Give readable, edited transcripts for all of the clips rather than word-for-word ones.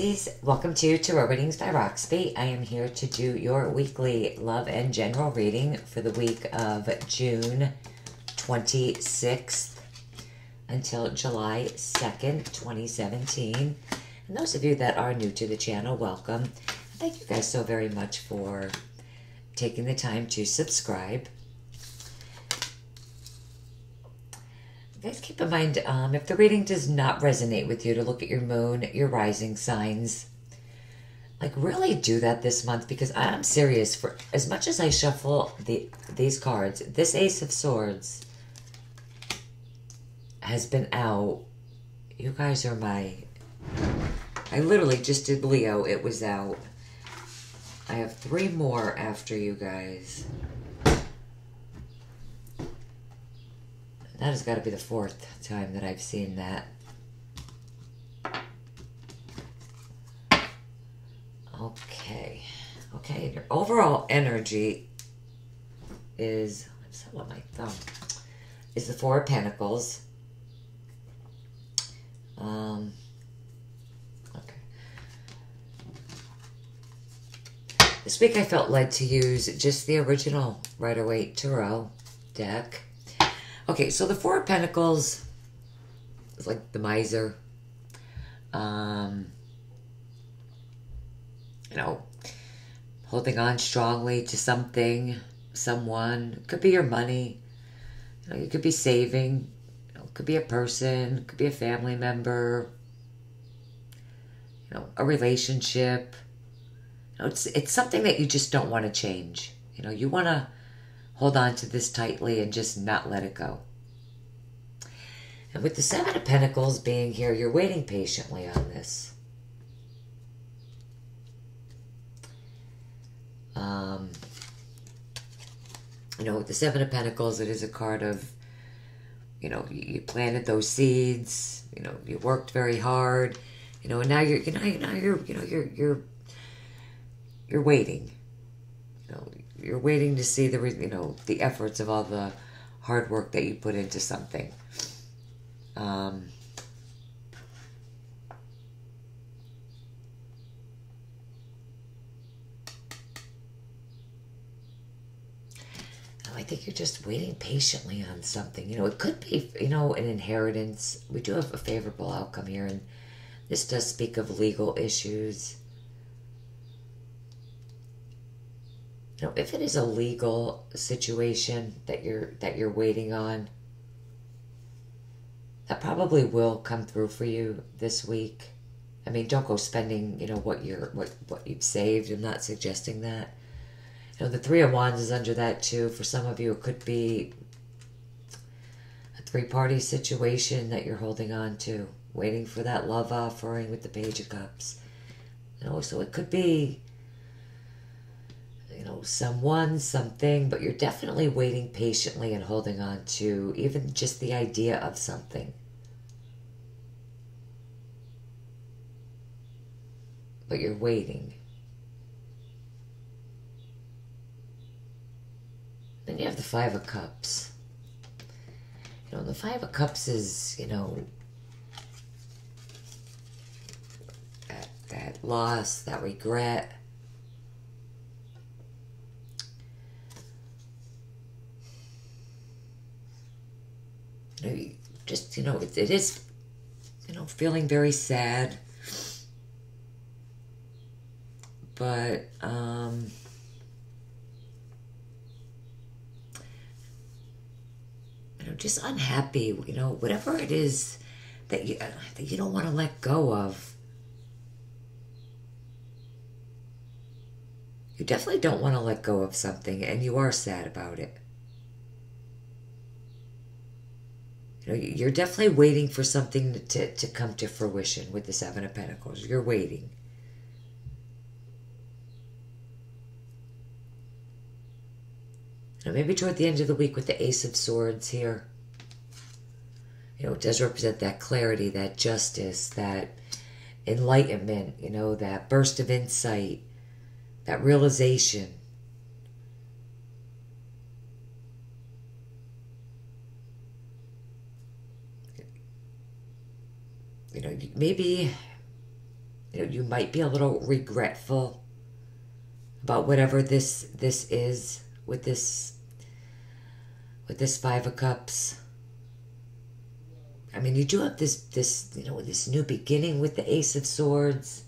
Pisces, welcome to Tarot Readings by Roxby. I am here to do your weekly love and general reading for the week of June 26th until July 2nd, 2017. And those of you that are new to the channel, welcome. Thank you guys so very much for taking the time to subscribe. Guys, keep in mind, if the reading does not resonate with you, to look at your moon, your rising signs. Like, really do that this month, because I'm serious. For as much as I shuffle these cards, this Ace of Swords has been out. You guys are my... I literally just did Leo. It was out. I have 3 more after you guys. That has got to be the 4th time that I've seen that. Okay. Okay, your overall energy is... What's that on my thumb? Is the 4 of Pentacles. Okay. This week I felt led to use just the original Rider-Waite Tarot deck. Okay, so the 4 of Pentacles is like the miser. You know, holding on strongly to something, someone. It could be your money. You know, you could be saving. You know, it could be a person. It could be a family member. You know, a relationship. You know, it's something that you just don't want to change. You know, you want to hold on to this tightly and just not let it go. And with the 7 of Pentacles being here, you're waiting patiently on this. You know, with the 7 of Pentacles, it is a card of, you know, you planted those seeds. You know, you worked very hard. You know, and now you're waiting. You know, you're waiting to see the efforts of all the hard work that you put into something. I think you're just waiting patiently on something. You know, it could be, you know, an inheritance. We do have a favorable outcome here, and this does speak of legal issues. You know, if it is a legal situation that you're waiting on, that probably will come through for you this week. I mean, don't go spending, you know, what you've saved. I'm not suggesting that. You know, the 3 of Wands is under that too. For some of you, it could be a 3-party situation that you're holding on to, waiting for that love offering with the Page of Cups. You know, so it could be, you know, someone, something, but you're definitely waiting patiently and holding on to even just the idea of something. But you're waiting. Then you have the 5 of Cups. You know, the 5 of Cups is, you know, that loss, that regret. You know, just, you know, it is, you know, feeling very sad. But, you know, just unhappy, you know, whatever it is that you don't want to let go of. You definitely don't want to let go of something, and you are sad about it. You know, you're definitely waiting for something to come to fruition with the 7 of Pentacles. You're waiting. Now, maybe toward the end of the week with the Ace of Swords here. You know, it does represent that clarity, that justice, that enlightenment, you know, that burst of insight, that realization. You know, maybe You know, you might be a little regretful about whatever this is with this Five of Cups. I mean, you do have this you know, this new beginning with the Ace of Swords.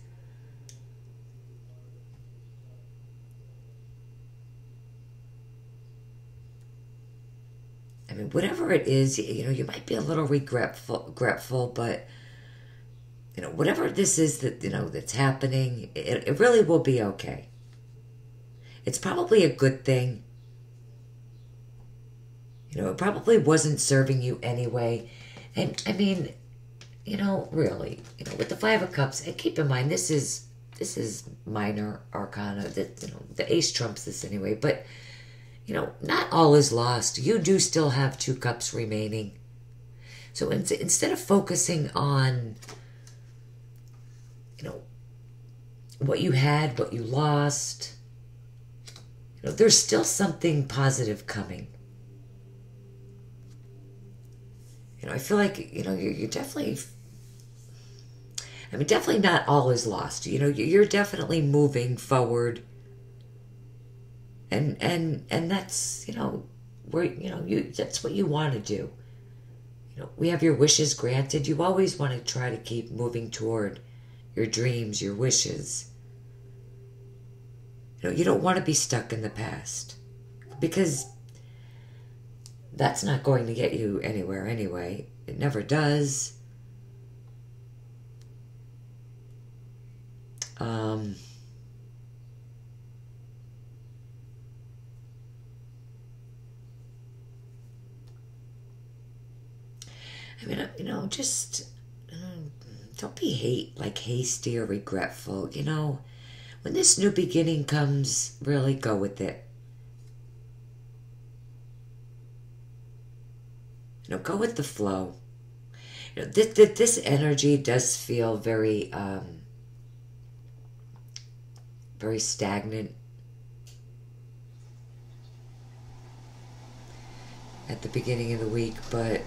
I mean, whatever it is, you know, you might be a little regretful, but you know, whatever this is that, you know, that's happening, it really will be okay. It's probably a good thing. You know, it probably wasn't serving you anyway. And I mean, you know, really, you know, with the Five of Cups, and keep in mind, this is minor arcana. That, you know, the Ace trumps this anyway. But you know, not all is lost. You do still have 2 cups remaining. So instead of focusing on, you know, what you had, what you lost, you know, there's still something positive coming. You know, I feel like, you know, you're definitely, I mean, definitely not all is lost. You know, you're definitely moving forward. And that's, you know, where, you know, that's what you want to do. You know, we have your wishes granted. You always want to try to keep moving toward your dreams, your wishes. You know, you don't want to be stuck in the past, because that's not going to get you anywhere anyway. It never does. I mean, you know, just don't be hasty or regretful. You know, when this new beginning comes, really go with it. You know, go with the flow. You know, this energy does feel very, very stagnant at the beginning of the week, but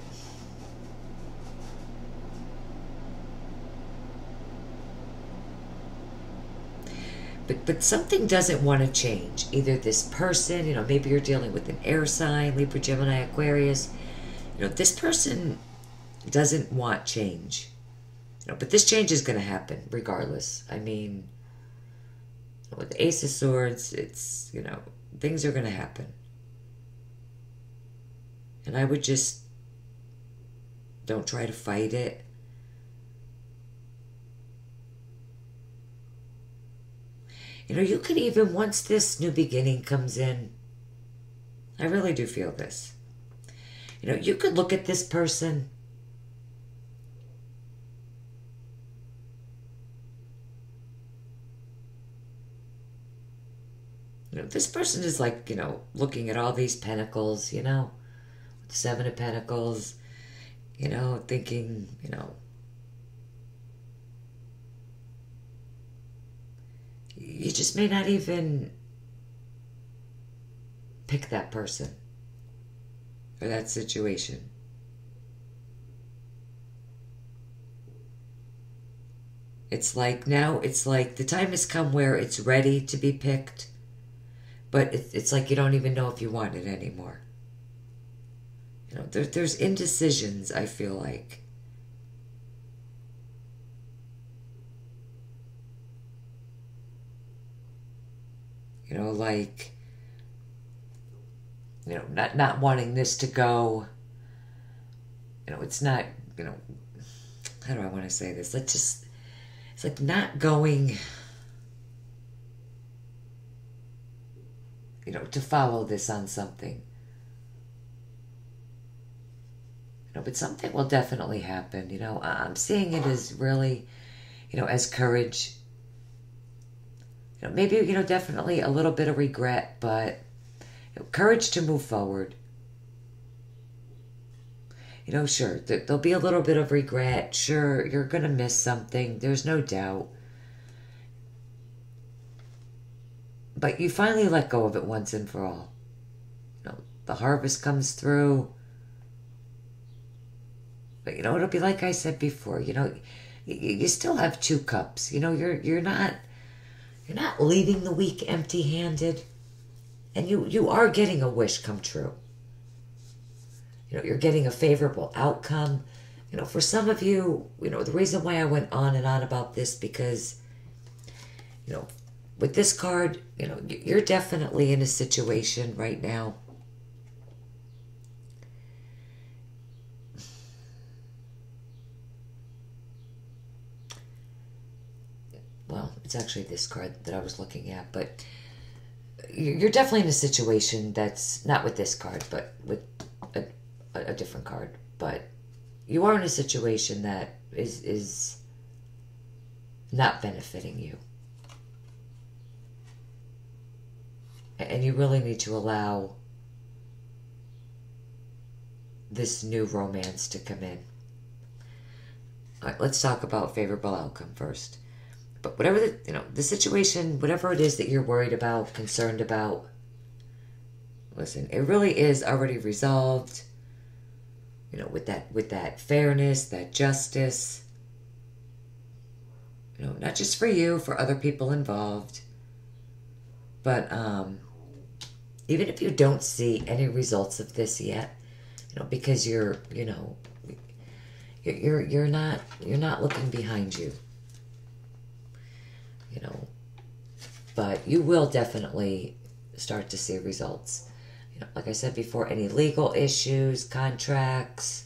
something doesn't want to change. Either this person, you know, maybe you're dealing with an air sign, Libra, Gemini, Aquarius. You know, this person doesn't want change. You know, but this change is going to happen regardless. I mean, with the Ace of Swords, it's, you know, things are going to happen. And I would just don't try to fight it. You know, you could even, once this new beginning comes in, I really do feel this. You know, you could look at this person you know, this person is like, you know, looking at all these pentacles, you know, the 7 of Pentacles, you know, thinking, you know, you just may not even pick that person or that situation. It's like now, it's like the time has come where it's ready to be picked, but it's like you don't even know if you want it anymore. You know, there's indecisions, I feel like. You know, like, you know, not wanting this to go. You know, it's not, you know, how do I want to say this? It's like not going, you know, to follow this on something. You know, but something will definitely happen. You know, I'm seeing it as really, you know, as courage. You know, maybe, you know, definitely a little bit of regret, but you know, courage to move forward. You know, sure, there'll be a little bit of regret. Sure, you're going to miss something. There's no doubt. But you finally let go of it once and for all. You know, the harvest comes through. But, you know, it'll be like I said before, you know, You still have 2 cups. You know, you're not leaving the week empty-handed, and you are getting a wish come true. You know, you're getting a favorable outcome. You know, for some of you, you know, the reason why I went on and on about this, because, you know, with this card, you know, you're definitely in a situation right now. Well, it's actually this card that I was looking at, but you're definitely in a situation that's not with this card, but with a different card. But you are in a situation that is not benefiting you. And you really need to allow this new romance to come in. All right, let's talk about favorable outcome first. But whatever the situation, whatever it is that you're worried about, concerned about, listen, it really is already resolved. You know, with that fairness, that justice. You know, not just for you, for other people involved. But even if you don't see any results of this yet, you know, because you're not looking behind you. You know, but you will definitely start to see results. You know, like I said before, any legal issues, contracts,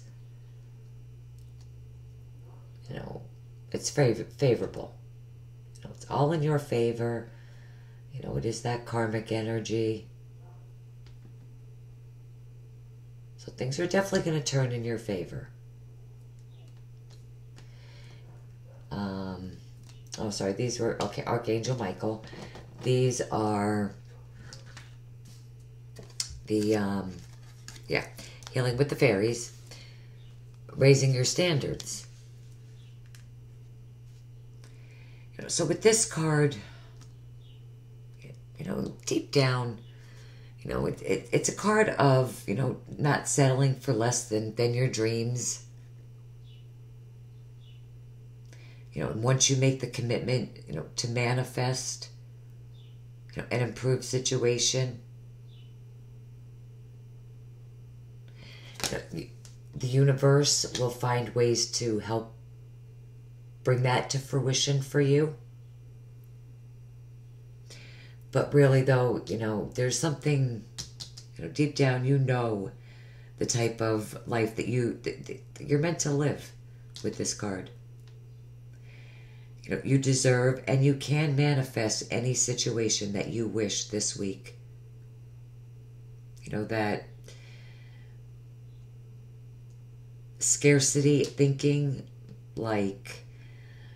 you know, it's favorable. You know, it's all in your favor. You know, it is that karmic energy. So things are definitely going to turn in your favor. Oh, sorry, these were, okay, Archangel Michael. These are the, healing with the fairies, raising your standards. You know, so with this card, you know, deep down, you know, it's a card of, you know, not settling for less than your dreams. You know, and once you make the commitment, you know, to manifest, you know, an improved situation, you know, the universe will find ways to help bring that to fruition for you. But really, though, you know, there's something, you know, deep down, you know, the type of life that you're meant to live with this card. You know, you deserve and you can manifest any situation that you wish this week. You know, that scarcity thinking, like,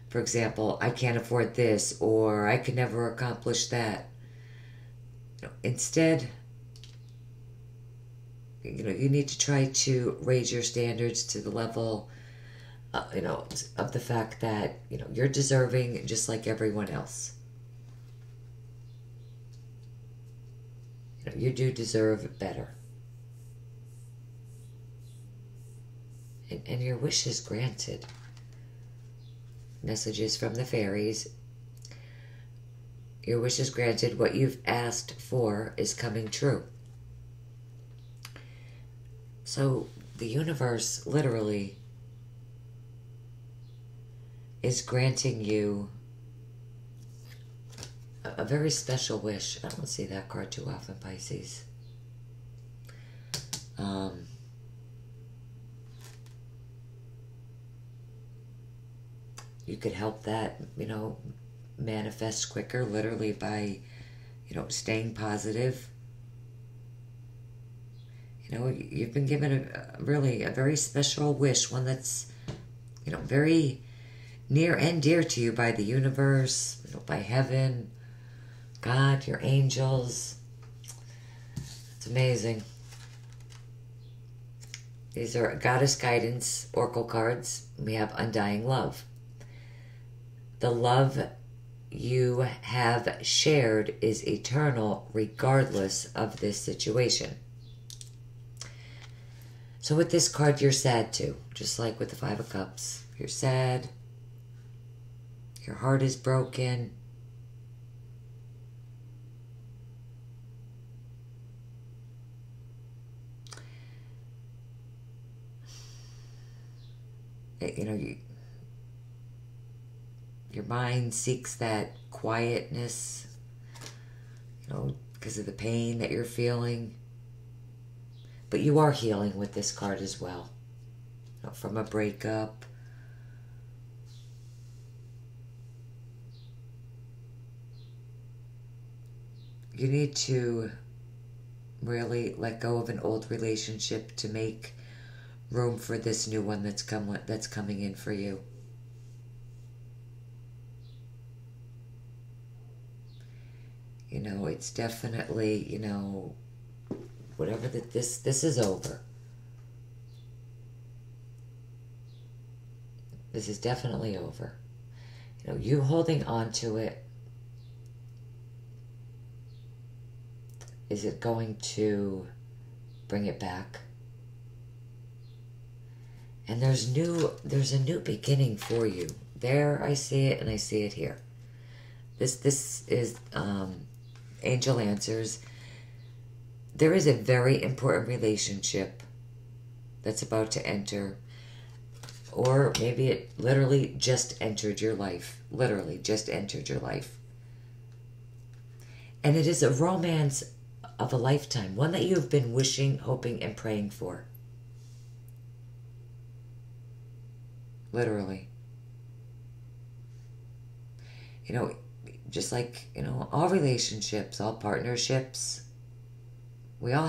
for example, I can't afford this, or I could never accomplish that. You know, instead, you know, you need to try to raise your standards to the level you know, of the fact that, you know, you're deserving just like everyone else. You know, you do deserve better. And your wish is granted. Messages from the fairies. Your wish is granted. What you've asked for is coming true. So the universe literally is granting you a very special wish. I don't see that card too often, Pisces. You could help that, you know, manifest quicker, literally by, you know, staying positive. You know, you've been given a very special wish, one that's, you know, very near and dear to you by the universe, you know, by heaven, God, your angels. It's amazing. These are Goddess Guidance Oracle cards. We have Undying Love. The love you have shared is eternal regardless of this situation. So with this card, you're sad too. Just like with the Five of Cups. You're sad. Your heart is broken. You know, your mind seeks that quietness, you know, because of the pain that you're feeling. But you are healing with this card as well. You know, from a breakup. You need to really let go of an old relationship to make room for this new one that's coming in for you. You know, it's definitely, you know, whatever this is over. This is definitely over. You know, you holding on to it, is it going to bring it back? And there's a new beginning for you. There, I see it, and I see it here. This is Angel Answers. There is a very important relationship that's about to enter, or maybe it literally just entered your life. Literally just entered your life. And it is a romance of a lifetime, one that you've been wishing, hoping, and praying for. Literally. You know, just like, you know, all relationships, all partnerships, they all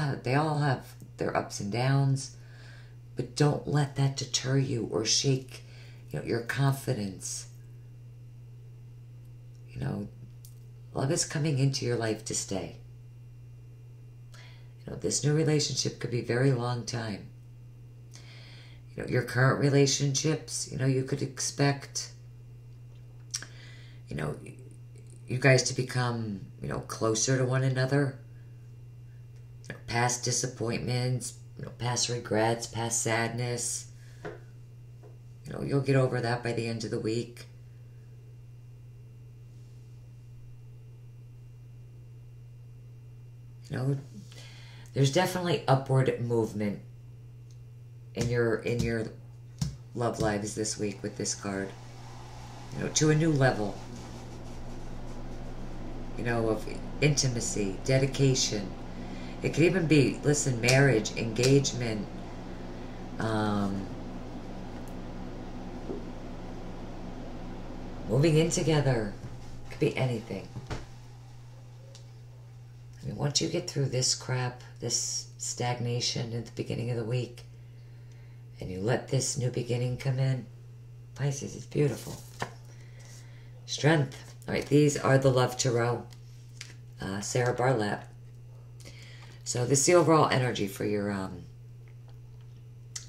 have their ups and downs, but don't let that deter you or shake, you know, your confidence. You know, love is coming into your life to stay. You know, this new relationship could be a very long time. You know, your current relationships, you know, you could expect, you know, you guys to become, you know, closer to one another. You know, past disappointments, you know, past regrets, past sadness. You know, you'll get over that by the end of the week. You know, there's definitely upward movement in your love lives this week with this card. You know, to a new level. You know, of intimacy, dedication. It could even be, listen, marriage, engagement, moving in together. It could be anything. I mean, once you get through this crap, this stagnation at the beginning of the week, and you let this new beginning come in, Pisces, it's beautiful. Strength. All right, these are the Love Tarot, Sarah Bartlett. So this is the overall energy for your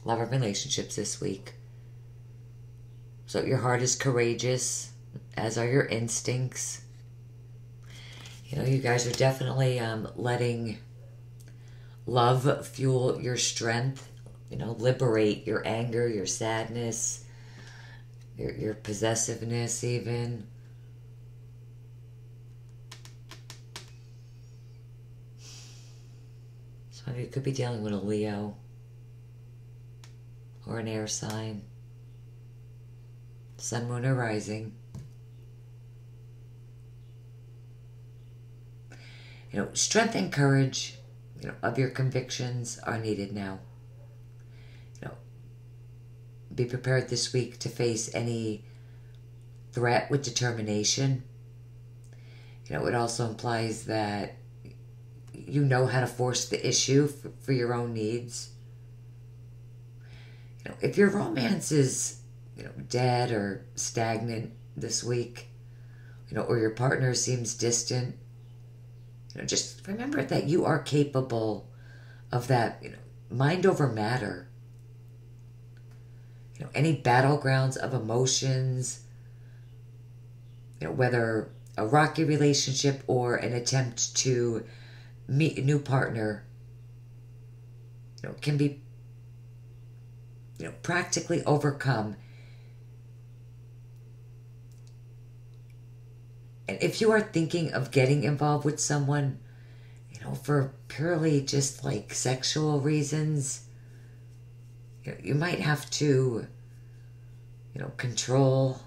love and relationships this week. So your heart is courageous, as are your instincts. You know, you guys are definitely letting love fuel your strength. You know, liberate your anger, your sadness, your possessiveness even. Some of you could be dealing with a Leo or an air sign. Sun, moon, or rising. You know, strength and courage, you know, of your convictions are needed now. You know, be prepared this week to face any threat with determination. You know, it also implies that you know how to force the issue for your own needs. You know, if your romance is, you know, dead or stagnant this week, you know, or your partner seems distant, you know, just remember that you are capable of that, you know, mind over matter. You know, any battlegrounds of emotions, you know, whether a rocky relationship or an attempt to meet a new partner, you know, can be, you know, practically overcome And if you are thinking of getting involved with someone, for purely just like sexual reasons, you might have to, control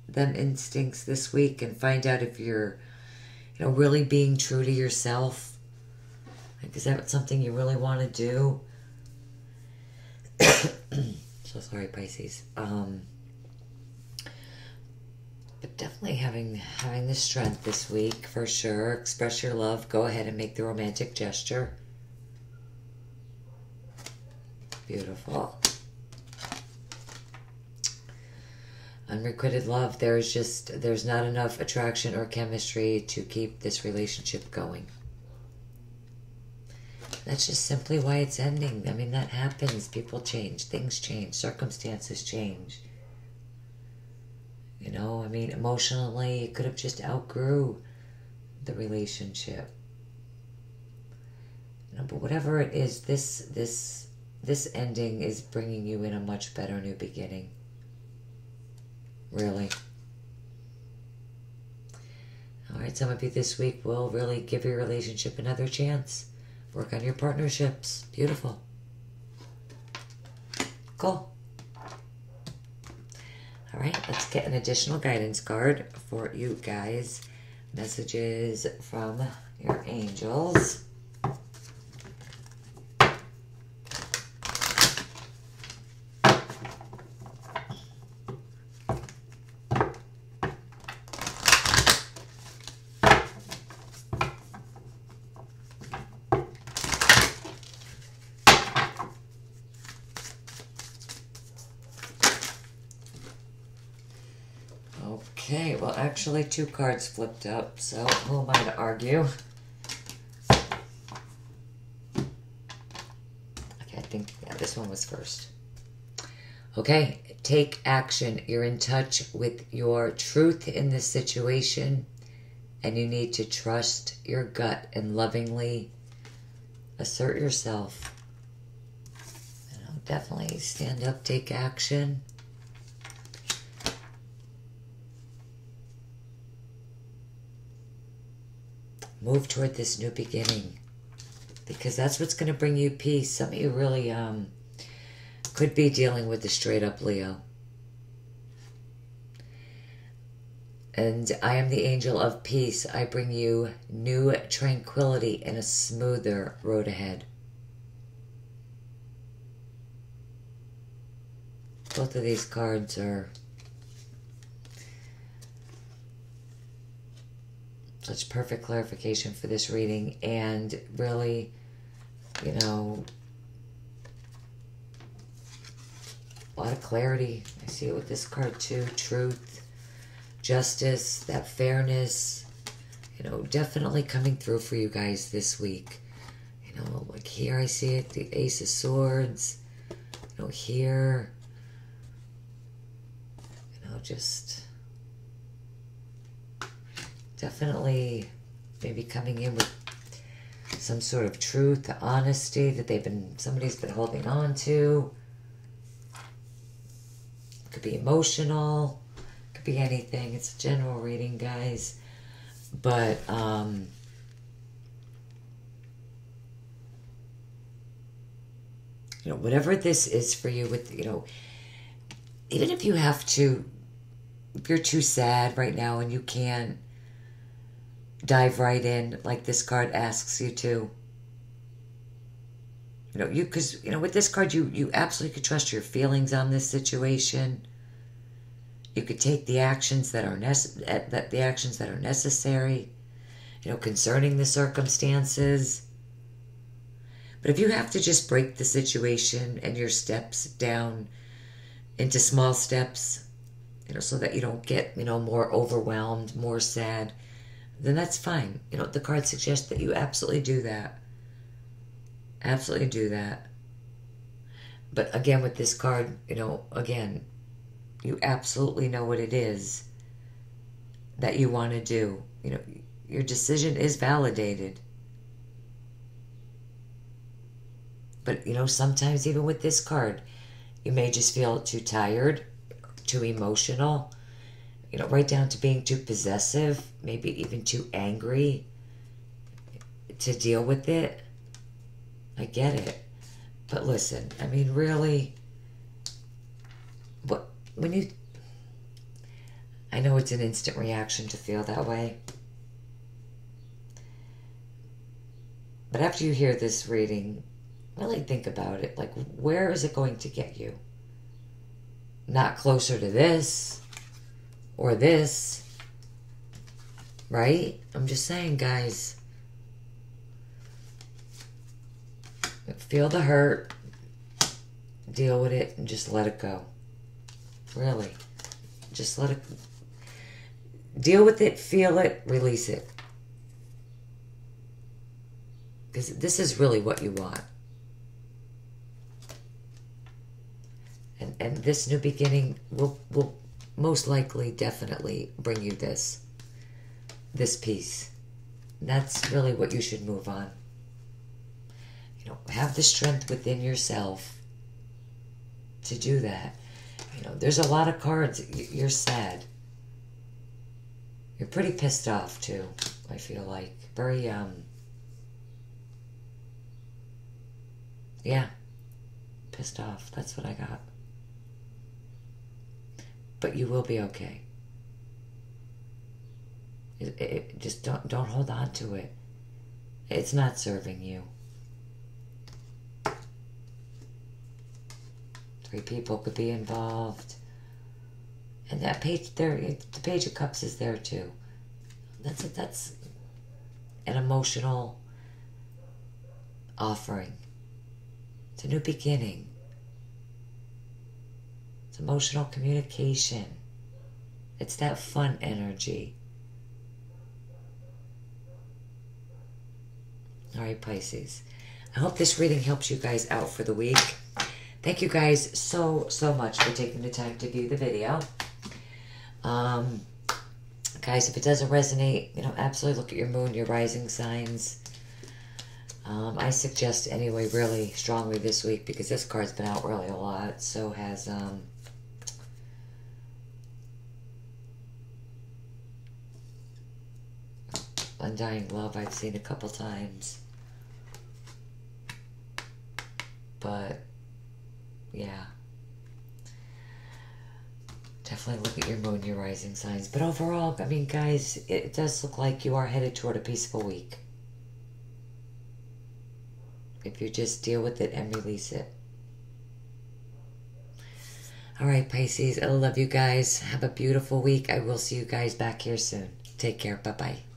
them instincts this week and find out if you're, really being true to yourself. Like, is that something you really want to do? So sorry, Pisces. But definitely having the strength this week, for sure. Express your love. Go ahead and make the romantic gesture. Beautiful. Unrequited love. There's not enough attraction or chemistry to keep this relationship going. That's just simply why it's ending. I mean, that happens. People change. Things change. Circumstances change. I mean, emotionally, you could have just outgrew the relationship. But whatever it is, this ending is bringing you in a much better new beginning. Really. All right, some of you this week will really give your relationship another chance. Work on your partnerships. Beautiful. Cool. All right, let's get an additional guidance card for you guys. Messages from your angels. Okay, well, actually, 2 cards flipped up, so who am I to argue? Okay, I think, yeah, this one was first. Okay, take action. You're in touch with your truth in this situation, and you need to trust your gut and lovingly assert yourself. Definitely stand up, take action. Move toward this new beginning, because that's what's going to bring you peace. Some of you really could be dealing with the straight up Leo. And I am the angel of peace. I bring you new tranquility and a smoother road ahead. Both of these cards are such perfect clarification for this reading, and really, a lot of clarity. I see it with this card too. Truth, justice, that fairness, definitely coming through for you guys this week. Like here I see it, the Ace of Swords, here, just definitely maybe coming in with some sort of truth, the honesty that somebody's been holding on to. Could be emotional, could be anything. It's a general reading, guys. But whatever this is for you, with even if you have to, if you're too sad right now and you can't dive right in like this card asks you to, because with this card you absolutely could trust your feelings on this situation. You could take the actions that are necessary, concerning the circumstances. But if you have to just break the situation and your steps down into small steps, so that you don't get, more overwhelmed, more sad, then that's fine. The card suggests that you absolutely do that. Absolutely do that. But again, with this card, again, you absolutely know what it is that you want to do. Your decision is validated. But, sometimes even with this card, you may just feel too tired, too emotional, you know, right down to being too possessive, maybe even too angry to deal with it. I get it. But listen, I mean, really, when you, I know it's an instant reaction to feel that way. But after you hear this reading, really think about it. Like, where is it going to get you? Not closer to this or this, right? I'm just saying, guys. Feel the hurt, deal with it, and just let it go. Really. Just let it, deal with it, feel it, release it. Because this is really what you want. And this new beginning will most likely, definitely bring you this peace. That's really what you should move on. You know, have the strength within yourself to do that. You know, there's a lot of cards. You're sad. You're pretty pissed off too, I feel like. Very, yeah, pissed off. That's what I got. But you will be okay. Just don't hold on to it. It's not serving you. 3 people could be involved. And that page there, the Page of Cups is there too. That's an emotional offering. It's a new beginning. It's emotional communication. It's that fun energy. All right, Pisces. I hope this reading helps you guys out for the week. Thank you guys so much for taking the time to view the video. Guys, if it doesn't resonate, you know, absolutely look at your moon, your rising signs. I suggest anyway really strongly this week, because this card's been out really a lot. So has Undying Love. I've seen a couple times. But yeah, definitely look at your moon, your rising signs. But overall, I mean, guys, it does look like you are headed toward a peaceful week. If you just deal with it and release it. All right, Pisces, I love you guys. Have a beautiful week. I will see you guys back here soon. Take care. Bye-bye.